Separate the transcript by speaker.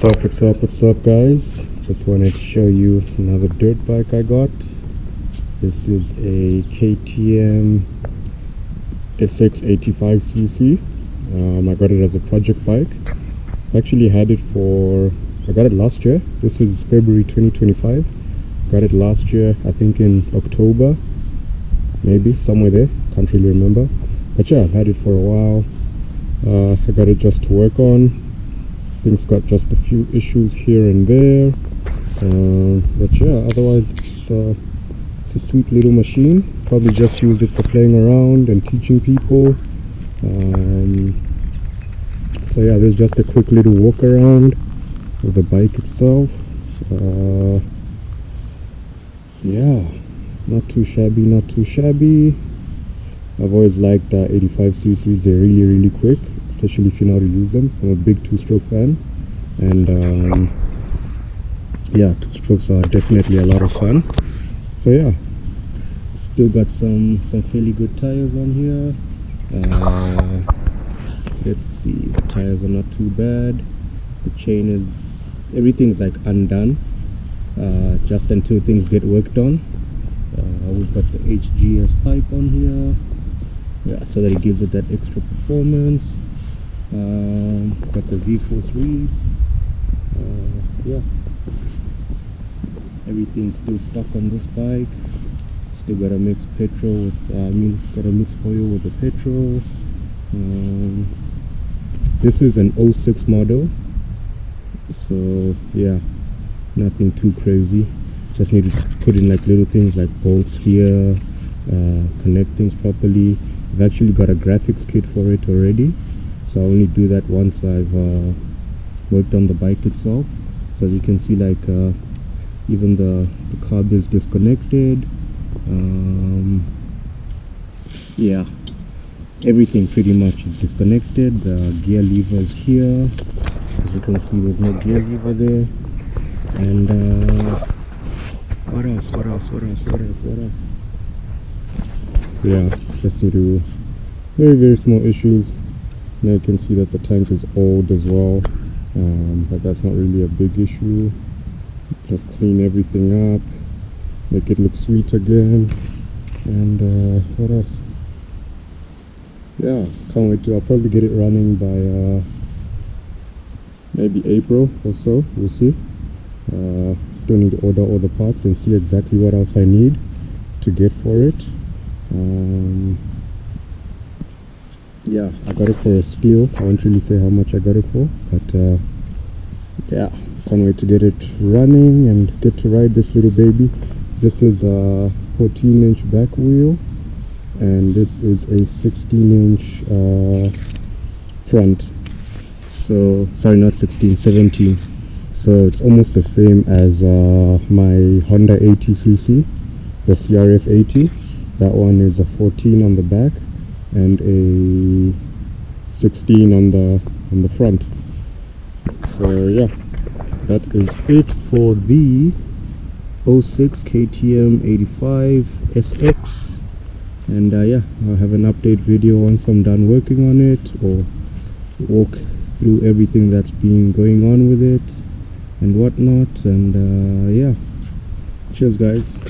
Speaker 1: What's up guys, just wanted to show you another dirt bike I got. This is a KTM SX85cc. I got it as a project bike. I actually had it I got it last year. This is February 2025. Got it last year, I think in October, maybe somewhere there, can't really remember, but yeah, I've had it for a while. I got it just to work on. Things got just a few issues here and there, but yeah, otherwise it's a sweet little machine. Probably just use it for playing around and teaching people. So yeah, there's just a quick little walk around of the bike itself. Yeah, not too shabby. I've always liked 85cc's. They're really quick, especially if you know how to use them. I'm a big two-stroke fan, and yeah, two-strokes are definitely a lot of fun. So yeah, still got some fairly good tires on here. Let's see, the tires are not too bad. The chain everything's like undone, just until things get worked on. We've got the HGS pipe on here, yeah, so that it gives it that extra performance. Got the V-Force reeds. Yeah, everything's still stuck on this bike. Still got a mixed petrol with got a mixed oil with the petrol. This is an 06 model, so yeah, nothing too crazy. Just need to put in like little things like bolts here, connect things properly. I've actually got a graphics kit for it already, so I'll only do that once I've worked on the bike itself. So as you can see, like even the carb is disconnected. Yeah, everything pretty much is disconnected. The gear lever is here. As you can see, there's no gear lever there. And what else? Yeah, just need to very small issues. Now you can see that the tank is old as well, but that's not really a big issue. Just clean everything up, make it look sweet again. And what else? Yeah, can't wait to. I'll probably get it running by maybe April or so. We'll see. Still need to order all the parts and see exactly what else I need to get for it. Yeah, I got it for a steal. I won't really say how much I got it for, but yeah, can't wait to get it running and get to ride this little baby. This is a 14-inch back wheel, and this is a 16-inch front. So sorry, not 16, 17. So it's almost the same as my Honda 80cc, the CRF 80. That one is a 14 on the back and a 16 on the front. So yeah, that is it for the 06 KTM 85 SX. And yeah, I'll have an update video once I'm done working on it, or walk through everything that's been going on with it and whatnot. And yeah, cheers guys.